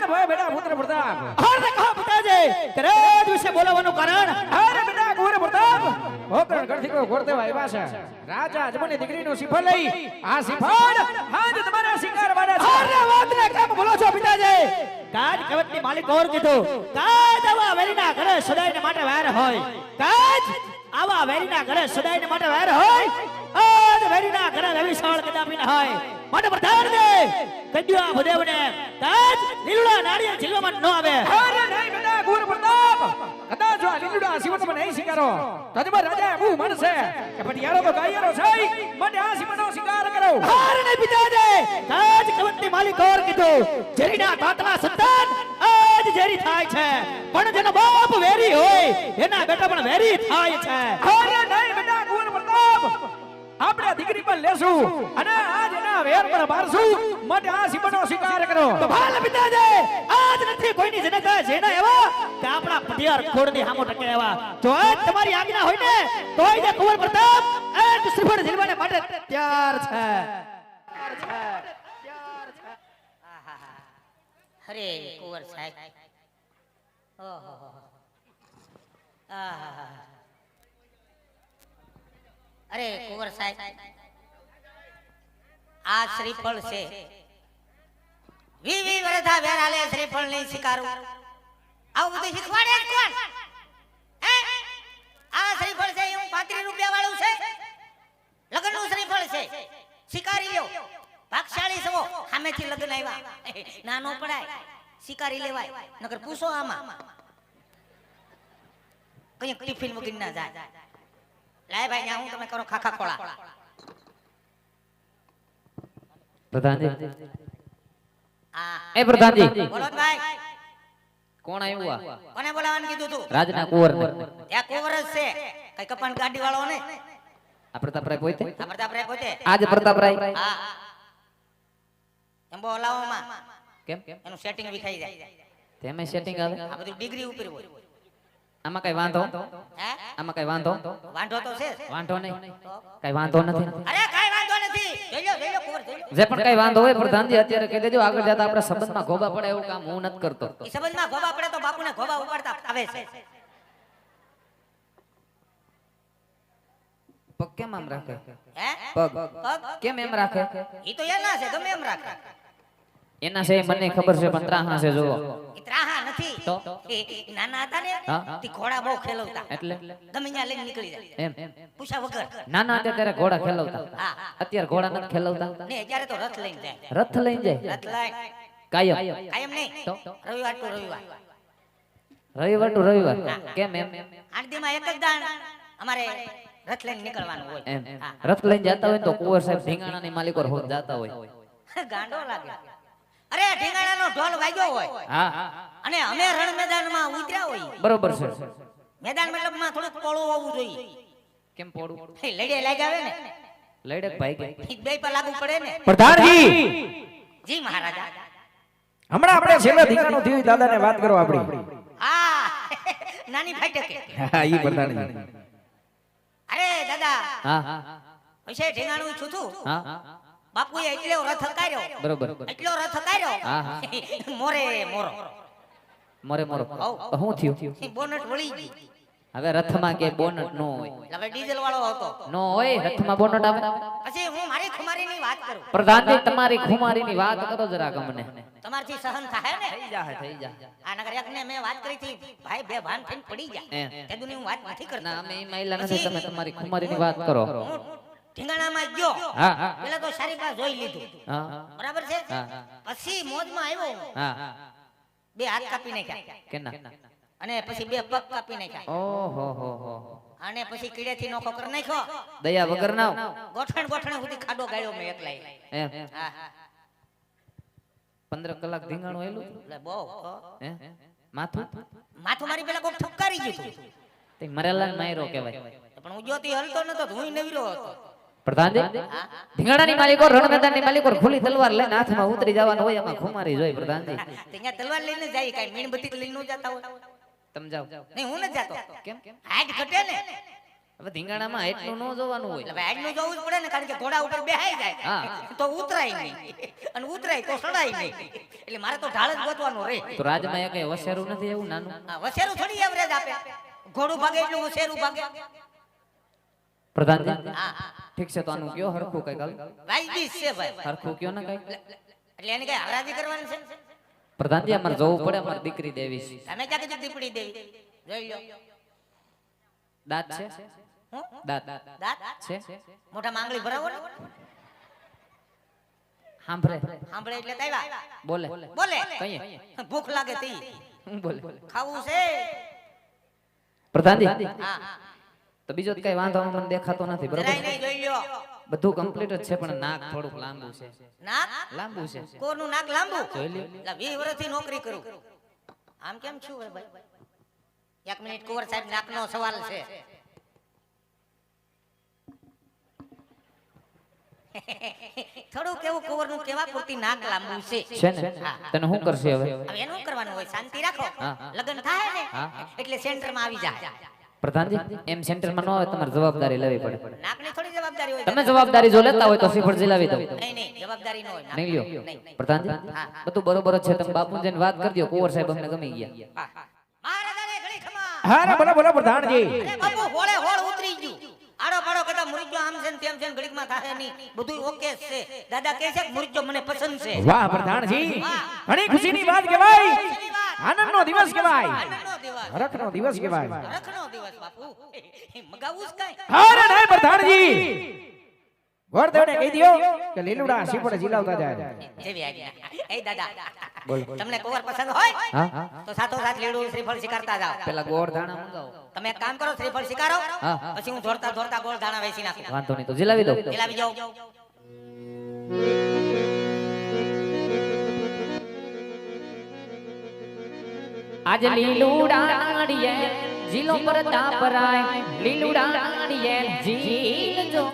ભાઈ બેટા પુત્ર પ્રતાપ અરે કહો પિતાજી કરેજ વિશે બોલવાનું કારણ અરે બેટા કુંવર પ્રતાપ હોકરણ ગઢથી કો ગોરદેવા આવ્યા છે રાજા અજમની દીકરીનું સિફળ લઈ આ સિફળ આજ તમારા શિકાર વાળા છે અરે વાતને કેમ બોલો છો પિતાજી કાજ કવતની માલિક ઓર કીધું કાજ આવા વેરીના ઘરે સદાયને માટે વેર હોય કાજ આવા વેરીના ઘરે સદાયને માટે વેર હોય આજ વેરીના ઘરે રવિશાળ કદાપી ન હોય માટે પ્રધાન દે કડ્યા ભદેવને કાજ લીલુડા નાળિયેર જીલવામાં ન આવે અરે નહીં બેટા કુંવર પ્રતાપ કદાચ આ લીલુડા સિવતમાં નહીં શિકારો તજબર રાજા એવું માનશે કે પટિયારો તો ગાયરો છે માટે આ સિવતનો શિકાર કરો અરે નહીં પિતાજી કાજ કવતની માલિક ઓર કીધું જેરીના તાતના સંતાન આજ જેરી થાય છે પણ જેનો બાપ વેરી હોય એના બેટા પણ વેરી થાય છે અરે નહીં બેટા કુંવર પ્રતાપ આપણે દીકરી પર લેશું અને આજ એના વેર પર મારશું માટે આ સિંહનો શિકાર કરો તો ભાલ પિતાજી આજ નથી કોઈની જનતા જેના એવા કે આપણા પટિયાર ખોડની સામો ટકે એવા જો આજ તમારી આજ્ઞા હોય ને તોય જે કુંવર પ્રતાપ એક શ્રીફળ ઝીલવાને માટે તૈયાર છે અરે કુંવર સાહેબ ઓહો અરે કુંવર સાહેબ આ શ્રીફળ છે વી વરધા વેરાલે શ્રીફળ નહીં સ્વીકારું આવું બધું શીખવાડે કોણ હે આ શ્રીફળ છે હું 35 રૂપિયા વાળું છે લગ્નનું શ્રીફળ છે સ્વીકારી લ્યો ભાગશાળી છો સામેથી લગ્ન આવ્યા નાનો પડાય સ્વીકારી લેવાય નકર પૂછો આમાં કઈ ટિફિન મૂકીને ના જાય લાય ભાઈ ન્યા હું તમે કરો ખાખા ખોળા પ્રધાનજી આ એ પ્રધાનજી બોલો ભાઈ કોણ આવ્યું આ કોને બોલાવવાનું કીધું તું રાજના કુંવર ત્યાં કુંવર જ છે કઈ કપાન ગાડી વાળો ને આ પ્રતાપરાય પોતે આ પ્રતાપરાય પોતે આજ પ્રતાપરાય હા એમ બોલાવવામાં કેમ એનું સેટિંગ વિખાઈ જાય તેમે સેટિંગ આવે આ બધું ડિગ્રી ઉપર હોય આમાં કઈ વાંધો હે આમાં કઈ વાંધો વાંઢો તો છે વાંધો નહીં કઈ વાંધો નથી અરે કાઈ વાંધો નથી જોઈ લો કુંવર જોઈ લો જે પણ કઈ વાંધો હોય પ્રધાનજી અત્યારે કહી દેજો આગળ જતા આપણે સંબંધમાં ગોબા પડે એવું કામ હું નથી કરતો ઈ સંબંધમાં ગોબા પડે તો બાપુને ગોબા ઉપાડતા આવે છે પગ કેમ આમ રાખે હે પગ પગ કેમ એમ રાખે ઈ તો એના છે ગમે એમ રાખે એના છે મને ખબર છે પણ ત્રાહા છે જોવો ઈ ત્રાહા નથી તો? એ નાના હતા ને હા. તી ઘોડા બહુ ખેલવતા એટલે ગમે ત્યાં લઈને નીકળી જાય એમ પૂછા વગર નાના હતા ત્યારે ઘોડા ખેલવતા હા અત્યારે ઘોડા નથી ખેલવતા ને અત્યારે તો રથ લઈને જાય રથ લઈને જાય રથ લઈ કાયમ કાયમ નહીં તો? રવિવાર ટુ રવિવાર રવિવાર ટુ રવિવાર કેમ એમ આઠદીમાં એક જ દાણ અમારે રથ લઈને નીકળવાનું હોય એમ હા. રથ લઈને જતા હોય તો કુંવર સાહેબ ઢીંગાણાની માલિકો રોજ જાતા હોય ગાંડો લાગે અરે ઢીંગાણાનો ઢોલ વાગ્યો હોય હા અને અમે રણ મેદાનમાં ઉતર્યા હોય બરોબર છે મેદાન મતલબમાં થોડુંક પોળું હોવું જોઈએ કેમ પોડું લડે લાગ્યા આવે ને લડક ભાઈ કે ઈ બે પર લાગુ પડે ને પ્રધાનજી જી મહારાજા હમણાં આપણે છેલ્લા દીકરાનું થયું દાદાને વાત કરો આપણી હા નાની ફાટકે હા ઈ પ્રધાનજી અરે દાદા હા હા પૈસે ઢીંગાણું છૂતું હા બાપુએ એટલો રથ હકાર્યો બરોબર એટલો રથ હકાર્યો હા, હા. મોરે મોરો મોરે મોરો શું થયું બોનટ વળી ગઈ હવે રથમાં કે બોનટ નો હોય હવે ડીઝલ વાળો હતો નો હોય રથમાં બોનટ આવે પછી હું મારી ખુમારીની વાત કરું પ્રધાનજી તમારી ખુમારીની વાત કરો જરા ગમને તમારથી સહન થાય ને થઈ જા આ નગર એકને મેં વાત કરી હતી ભાઈ બે ભાન થઈને પડી જાય એમ. તે દુની હું વાત નથી કરતો ના અમે એ મહિલા નથી તમે તમારી ખુમારીની વાત કરો હું ઢીંગાણામાં ગયો હા હા પેલા તો સારી પાસે જોઈ લીધું હા બરાબર છે હા. પછી મોજમાં આવ્યો હું. હા બે હાથ કાપી નાખ્યા કેના અને પછી બે પગ કાપી નાખ્યા ઓહો હો હો અને પછી કીડેથી નોખો કરી નાખ્યો દયા વગર ના ગોઠણ સુધી ખાડો ગાળ્યો મેં એકલાય એમ હા 15 કલાક ધીંગાણું એલું એટલે બહુ હે માથું માથું મારી પેલા કોક ઠપકારી ગયું હતું. તે મરેલા માયરો કહેવાય પણ હું જોતી હલતો નતો હું નવીરો હતો પ્રધાનજી ધીંગાણાની માલિકો રણ મેદાનની માલિકો ખુલ્લી તલવાર લઈને હાથમાં ઉતરી જવાનું હોય એમાં ખુમારી જોઈ પ્રધાનજી ત્યાં તલવાર લઈને જાય કઈ મીણબત્તી લઈને ન જતા હોય તમે જાઓ નહીં હું ન જાતો કેમ હાઈટ ઘટે ને હવે ધીંગાણામાં એટલું ન જોવાનું હોય એટલે હેડનું જોવું જ પડે ને, કારણ કે ઘોડા ઉપર બેહાઈ જાય હા. તો ઉતરાય નહીં, અને ઉતરાય તો સડાય નહીં. એટલે મારે તો ઢાળ જ ગોતવાનું રે. તો રાજમાં એ કઈ વસેરું નથી એવું નાનું હા, વસેરું થોડી એવરેજ આપે. ઘોડું ભાગે એટલું વસેરું ભાગે. પ્રધાનજી હા હા, ઠીક છે તો આનું કયો હરખું કઈ કાલ વાજબી છે ભાઈ. હરખું કયો ને કઈ એટલે એને કઈ હરાજી કરવાની છે? પ્રધાનજી અમારે જવું પડે અમારે દીકરી દેવી છે તમે ક્યાં કીધું દીપડી દેવી? જોઈ લો. દાંત છે હું? દાંત દાંત છે મોઢા માંગળી ભરાવો ને. સાંભળે સાંભળે એટલે તાવ્યા. બોલે બોલે. કહીએ ભૂખ લાગે તી હું બોલે ખાવું છે. પ્રધાનજી હા, તો બીજો તો કઈ વાંધો મને દેખાતો નથી જરાય બરોબર નહીં. જોઈ લો. બધું કમ્પ્લીટ જ છે પણ નાક થોડુંક લાંબુ છે નાક લાંબુ છે કોનું નાક લાંબુ? જોઈ લ્યો. એટલે 20 વર્ષથી નોકરી કરું. આમ કેમ છું હે ભાઈ? 1 મિનિટ, કુંવર સાહેબ, નાકનો સવાલ છે. થોડું કેવું કુંવરનું કેવા પૂરતી નાક લાંબુ છે. છે ને તને શું કરશે હવે હવે એનું કરવાનું હોય, શાંતિ રાખો. હા. લગ્ન થાય ને હા. એટલે સેન્ટરમાં આવી જાય. પ્રધાનજી એમ સેન્ટરમાં ન હોય તમારે જવાબદારી લેવી પડે નાકની થોડી જવાબદારી હોય. તમે જવાબદારી જો લેતા હોય તો શ્રીફળ જિલાવી દઉં નહીં નહીં, જવાબદારી ન હોય. નહીં લ્યો નહીં. પ્રધાનજી બધું બરોબર જ છે તમે બાપુજીને વાત કરી દો કુંવર સાહેબ અમને ગમી ગયા હા. મહારાજાને ઘડી ખમા. હા રે બોલો બોલો પ્રધાનજી. અરે બાપુ, હોળે હોળ ઉતરી ગયું. આડો પાડો કદા મુરજો આમ છે ને તેમ છે ને ઘડીકમાં થાય નહીં. બધું ઓકે છે. દાદા કહે છે કે મુરજો મને પસંદ છે. વાહ પ્રધાનજી, ઘણી ખુશીની વાત કહેવાય, ખુશીની વાત. આનંદનો દિવસ કહેવાય, આનંદનો દિવસ. હરખનો દિવસ કહેવાય. રખનો દિવસ બાપુ. મગાવું જ કાંઈ? અરે નહીં પ્રધાનજી, ગોરદેવને કહી દ્યો કે લીલુડા શ્રીફળ ઝીલાવતા જાય. જેવી આજ્ઞા. એ દાદા, બોલ. તમને કુંવર પસંદ હોય હા તો સાથોસાથ લીલું શ્રીફળ શિકારતા જાઓ. પેલા ગોળ દાણા મંગાવો તમે એક કામ કરો, શ્રીફળ શિકારો, હા. પછી હું ધોરતા ધોરતા ગોળ દાણા વેચી નાખું. વાંધો નહીં તો જિલાવી દઉં પેલા જાઓ. આજ લીલુડા નાળિયેર જીલો પર તાપરાય લીલુડા નાળિયેર જીલ જો